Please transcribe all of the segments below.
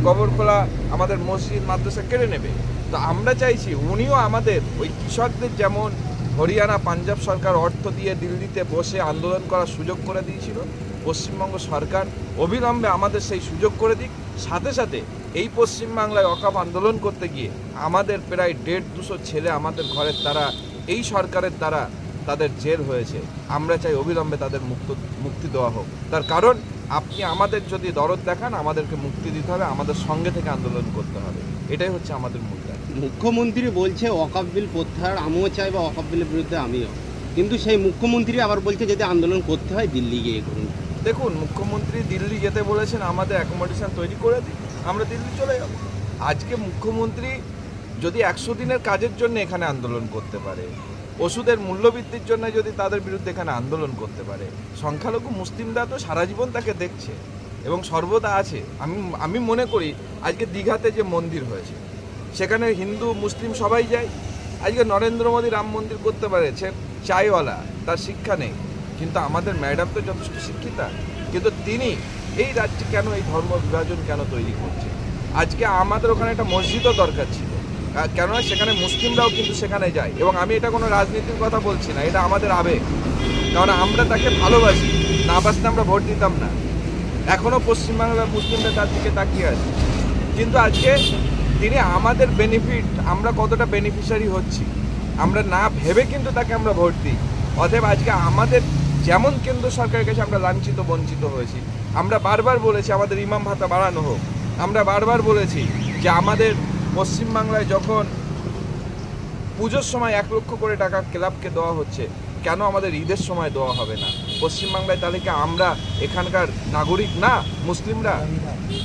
গবরখোলা আমাদের মসজিদ মাদ্রাসা কেড়ে নেবে। তো আমরা চাইছি উনিও আমাদের ওই কৃষকদের যেমন হরিয়ানা পাঞ্জাব সরকার অর্থ দিয়ে দিল্লিতে বসে আন্দোলন করার সুযোগ করে দিয়েছিল, পশ্চিমবঙ্গ সরকার অবিলম্বে আমাদের সেই সুযোগ করে দিক। সাথে সাথে এই পশ্চিমবাংলায় ওয়াকফ আন্দোলন করতে গিয়ে আমাদের প্রায় 150-200 ছেলে আমাদের ঘরের তারা এই সরকারের দ্বারা তাদের জেল হয়েছে। আমরা চাই অবিলম্বে তাদের মুক্তি দেওয়া হোক। তার কারণ আপনি আমাদের যদি দরদ দেখান, আমাদেরকে মুক্তি দিতে হবে, আমাদের সঙ্গে থেকে আন্দোলন করতে হবে। এটাই হচ্ছে আমাদের মূল দাবি। মুখ্যমন্ত্রী বলছে ওয়াকফ বিল প্রত্যাহার আমিও চাই বা ওয়াকফ বিলের বিরুদ্ধে আমিও, কিন্তু সেই মুখ্যমন্ত্রী আবার বলছে যদি আন্দোলন করতে হয় দিল্লি গিয়ে করুন। দেখুন, মুখ্যমন্ত্রী দিল্লি যেতে বলেছেন, আমাদের অ্যাকোমোডেশন তৈরি করে দিই, আমরা দিল্লি চলে যাব। আজকে মুখ্যমন্ত্রী যদি 100 দিনের কাজের জন্য এখানে আন্দোলন করতে পারে, ওষুধের মূল্যবৃদ্ধির জন্য যদি তাদের বিরুদ্ধে এখানে আন্দোলন করতে পারে, সংখ্যালঘু মুসলিমরা তো সারা জীবন তাকে দেখছে এবং সর্বদা আছে। আমি মনে করি আজকে দীঘাতে যে মন্দির হয়েছে সেখানে হিন্দু মুসলিম সবাই যায়। আজকে নরেন্দ্র মোদী রাম মন্দির করতে পারেছে, চাইওয়ালা, তার শিক্ষা নেই, কিন্তু আমাদের ম্যাডাম তো যথেষ্ট শিক্ষিতা, কিন্তু তিনি এই রাজ্যে কেন এই ধর্ম বিভাজন কেন তৈরি করছে? আজকে আমাদের ওখানে একটা মসজিদও দরকার ছিল, কেননা সেখানে মুসলিমরাও কিন্তু সেখানে যায়। এবং আমি এটা কোনো রাজনীতির কথা বলছি না, এটা আমাদের আবেগ, কারণ আমরা তাকে ভালোবাসি, না বাসলে আমরা ভোট দিতাম না। এখনও পশ্চিমবাংলার মুসলিমরা তার দিকে তাকিয়ে আছে, কিন্তু আজকে তিনি আমাদের বেনিফিট, আমরা কতটা বেনিফিশিয়ারি হচ্ছি আমরা না ভেবে কিন্তু তাকে আমরা ভোট দিই। অতএব আজকে আমাদের যেমন কেন্দ্র সরকারের কাছে আমরা লাঞ্ছিত বঞ্চিত হয়েছি, আমরা বারবার বলেছি আমাদের ইমাম ভাতা বাড়ানো হোক, আমরা বারবার বলেছি যে আমাদের পশ্চিমবাংলায় যখন পুজোর সময় 1 লক্ষ করে টাকা ক্লাবকে দেওয়া হচ্ছে, কেন আমাদের ঈদের সময় দেওয়া হবে না? পশ্চিমবাংলায় তাহলে কি আমরা এখানকার নাগরিক না মুসলিমরা?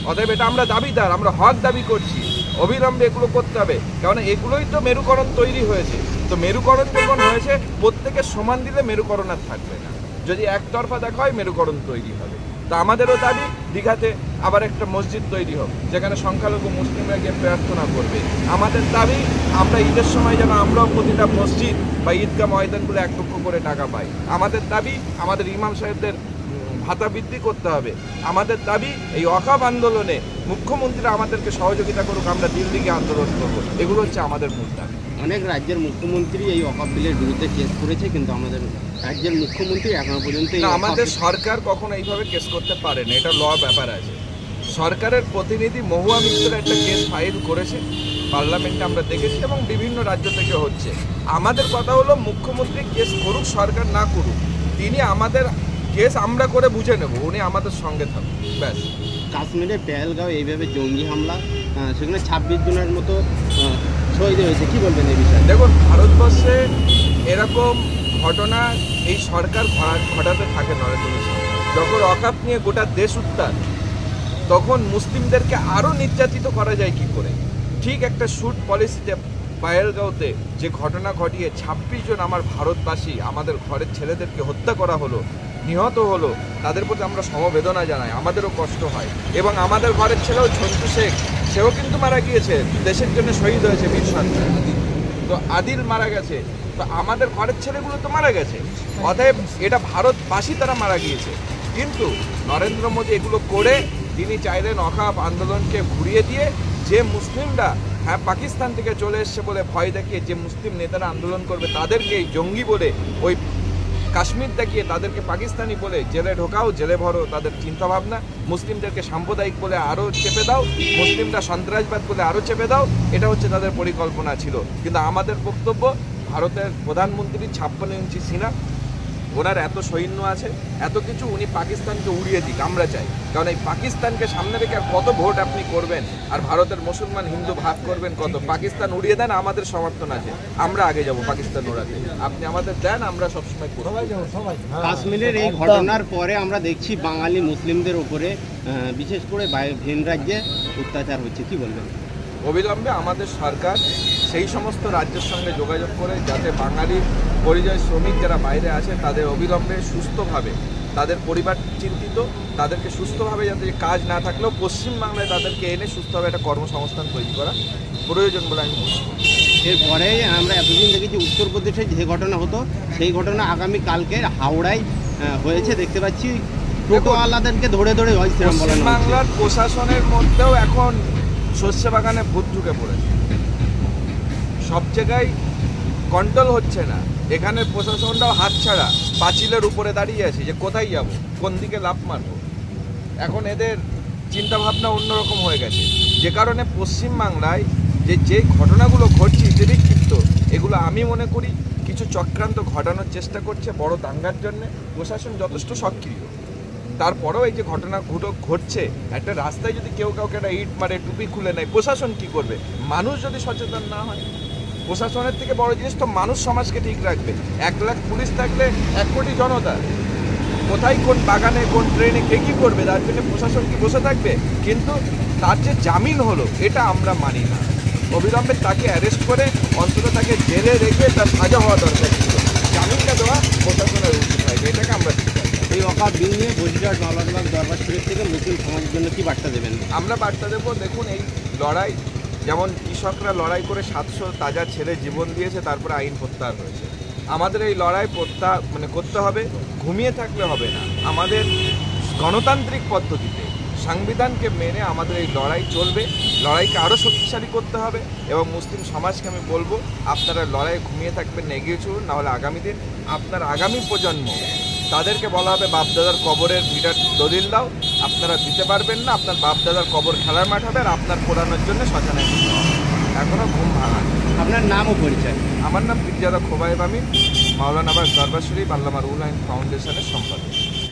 অতএব এটা আমরা দাবিদার, আমরা হক দাবি করছি, অবিলম্বে এগুলো করতে হবে। কারণ এগুলোই তো মেরুকরণ তৈরি হয়েছে। তো মেরুকরণ যখন হয়েছে, প্রত্যেকে সমান দিলে মেরুকরণ আর থাকবে না। যদি একতরফা দেখা হয় মেরুকরণ তৈরি হবে। তা আমাদেরও দাবি দীঘাতে আবার একটা মসজিদ তৈরি হোক, যেখানে সংখ্যালঘু মুসলিমরা গিয়ে প্রার্থনা করবে। আমাদের দাবি আমরা ঈদের সময় যেন আমরাও প্রতিটা মসজিদ বা ঈদগাহ ময়দানগুলো 1 লক্ষ করে টাকা পাই। আমাদের দাবি আমাদের ইমাম সাহেবদের ভাতা বৃদ্ধি করতে হবে। আমাদের দাবি এই ওয়াকফ আন্দোলনে মুখ্যমন্ত্রীরা আমাদেরকে সহযোগিতা করুক, আমরা দিল্লি গিয়ে আন্দোলন করবো। এগুলো হচ্ছে আমাদের মূল দাবি। অনেক রাজ্যের মুখ্যমন্ত্রী এই ওয়াকফ বিলের বিরুদ্ধে কেস করেছে, কিন্তু আমাদের রাজ্যের মুখ্যমন্ত্রী এখনো পর্যন্ত আমাদের সরকার কখনো এইভাবে কেস করতে পারে না, এটা ল ব্যাপার আছে। সরকারের প্রতিনিধি মহুয়া মিত্র একটা কেস ফাইল করেছে পার্লামেন্টে, আমরা দেখেছি, এবং বিভিন্ন রাজ্য থেকে হচ্ছে। আমাদের কথা হলো মুখ্যমন্ত্রী কেস করুক, সরকার না করুক, তিনি আমাদের কেস আমরা করে বুঝে নেব, উনি আমাদের সঙ্গে থাকুন, ব্যাস। কাশ্মীরে পেহেলগাঁও এইভাবে জঙ্গি হামলা, সেখানে 26 জনের মতো শহীদ হয়েছে, কি বলবেন এই বিষয়ে? দেখুন, ভারতবর্ষে এরকম ঘটনা এই সরকার ঘটাতে থাকে। নরেন্দ্র মোদী যখন ওয়াকফ নিয়ে গোটা দেশ উত্তাল, তখন মুসলিমদেরকে আরও নির্যাতিত করা যায় কি করে? ঠিক একটা শুট পলিসিতে পেহেলগাঁওতে যে ঘটনা ঘটিয়ে 26 জন আমার ভারতবাসী, আমাদের ঘরের ছেলেদেরকে হত্যা করা হলো, নিহত হলো, তাদের প্রতি আমরা সমবেদনা জানাই, আমাদেরও কষ্ট হয়। এবং আমাদের ঘরের ছেলেও ঝন্টু শেখ, সেও কিন্তু মারা গিয়েছে, দেশের জন্য শহীদ হয়েছে, বীর সন্তান। তো আদিল মারা গেছে, তো আমাদের ঘরের ছেলেগুলো তো মারা গেছে। অতএব এটা ভারতবাসী তারা মারা গিয়েছে। কিন্তু নরেন্দ্র মোদী এগুলো করে তিনি চাইলেন ওয়াকফ আন্দোলনকে ঘুরিয়ে দিয়ে, যে মুসলিমরা পাকিস্তান থেকে চলে এসছে বলে ভয় দেখিয়ে যে মুসলিম নেতারা আন্দোলন করবে তাদেরকে জঙ্গি বলে, ওই কাশ্মীর দেখিয়ে তাদেরকে পাকিস্তানি বলে জেলে ঢোকাও, জেলে ভরো, তাদের চিন্তাভাবনা। মুসলিমদেরকে সাম্প্রদায়িক বলে আরও চেপে দাও, মুসলিমরা সন্ত্রাসবাদ বলে আরও চেপে দাও, এটা হচ্ছে তাদের পরিকল্পনা ছিল। কিন্তু আমাদের বক্তব্য, ভারতের প্রধানমন্ত্রী 56 ইঞ্চি সিনা, ওনার এত সৈন্য আছে, এত কিছু, উনি পাকিস্তানকে উড়িয়ে দিক, আমরা চাই। কারণ এই পাকিস্তানকে সামনে রেখে আর কত ভোট আপনি করবেন, আর ভারতের মুসলমান হিন্দু ভাগ করবেন কত? পাকিস্তান উড়িয়ে দেন, আমাদের সমর্থন আছে, আমরা আগে যাব পাকিস্তান ওড়াতে, আপনি আমাদের দেন, আমরা সবসময় কাশ্মীরের এই ঘটনার পরে আমরা দেখছি বাঙালি মুসলিমদের উপরে বিশেষ করে ভিন রাজ্যে অত্যাচার হচ্ছে, কি বলবেন? অবিলম্বে আমাদের সরকার সেই সমস্ত রাজ্যের সঙ্গে যোগাযোগ করে যাতে বাঙালি পরিযায়ী শ্রমিক যারা বাইরে আছে তাদের অবিলম্বে সুস্থভাবে, তাদের পরিবার চিন্তিত, তাদেরকে সুস্থভাবে যাতে কাজ না থাকলেও পশ্চিমবাংলায় তাদেরকে এনে সুস্থভাবে একটা কর্মসংস্থান তৈরি করা প্রয়োজন বলে আমি মনে করি। এরপরে আমরা এতদিন দেখেছি উত্তরপ্রদেশে যে ঘটনা হতো সেই ঘটনা আগামীকালকে হাওড়ায় হয়েছে, দেখতে পাচ্ছি টোটোওয়ালাদেরকে ধরে ধরে শ্রীরাম বলানো হচ্ছে। বাংলার প্রশাসনের মধ্যেও এখন শস্য বাগানে ভূত ঢুকে পড়েছে, সব জায়গায় কন্ট্রোল হচ্ছে না। এখানে প্রশাসনটাও হাতছাড়া, পাঁচিলের উপরে দাঁড়িয়ে আছে যে কোথায় যাব, কোন দিকে লাফ মারবো। এখন এদের চিন্তাভাবনা অন্যরকম হয়ে গেছে, যে কারণে পশ্চিমবাংলায় যে ঘটনাগুলো ঘটছে ইতিবিক্ষিপ্ত, এগুলো আমি মনে করি কিছু চক্রান্ত ঘটানোর চেষ্টা করছে বড় দাঙ্গার জন্যে। প্রশাসন যথেষ্ট সক্রিয়, তারপরেও এই যে ঘটনাগুলো ঘটছে, একটা রাস্তায় যদি কেউ কাউকে একটা ইট মারে, টুপি খুলে নেয়, প্রশাসন কি করবে? মানুষ যদি সচেতন না হয়, প্রশাসনের থেকে বড় জিনিস তো মানুষ সমাজকে ঠিক রাখবে। 1 লাখ পুলিশ থাকলে 1 কোটি জনতা, কোথায় কোন বাগানে কোন ট্রেনে কে কী করবে তার জন্য প্রশাসন কি বসে থাকবে? কিন্তু তার যে জামিন হলো এটা আমরা মানি না। অবিলম্বে তাকে অ্যারেস্ট করে অন্তত তাকে জেলে রেখে তার সাজা হওয়া দরকার ছিল। জামিনটা দেওয়া প্রশাসনের উচিত হয়, এটাকে আমরা ঠিক রাখি। এই ওয়াকফ বিল নিয়ে বসিরহাট মাওলানাবাদ দরবার শরীফ থেকে মুসলিম সমাজের জন্য কি বার্তা দেবেন? আমরা বার্তা দেবো, দেখুন এই লড়াই, যেমন কৃষকরা লড়াই করে 700 তাজা ছেলে জীবন দিয়েছে, তারপরে আইন প্রত্যাহার হয়েছে। আমাদের এই লড়াই করতে হবে, ঘুমিয়ে থাকলে হবে না। আমাদের গণতান্ত্রিক পদ্ধতিতে সংবিধানকে মেনে আমাদের এই লড়াই চলবে। লড়াইকে আরও শক্তিশালী করতে হবে এবং মুসলিম সমাজকে আমি বলবো, আপনারা লড়াই ঘুমিয়ে থাকবেন না, এগিয়ে চলুন। নাহলে আগামী দিন আপনার আগামী প্রজন্ম, তাদেরকে বলা হবে বাপদাদার কবরের ভিটার দলিল দাও, আপনারা দিতে পারবেন না, আপনার বাপদাদার কবর খেলার মাঠ হবে আর আপনার পোড়ানোর জন্য শ্মশানে দিতে হবে। এখনও ঘুম ভাঙা। আপনার নাম ও পরিচয়? আমার নাম পিরজাদা খোবায়েব আমিন, মাওলানাবাদ দরবার শরীফ আল্লামা রুহুল আমিন ফাউন্ডেশনের সম্পাদক।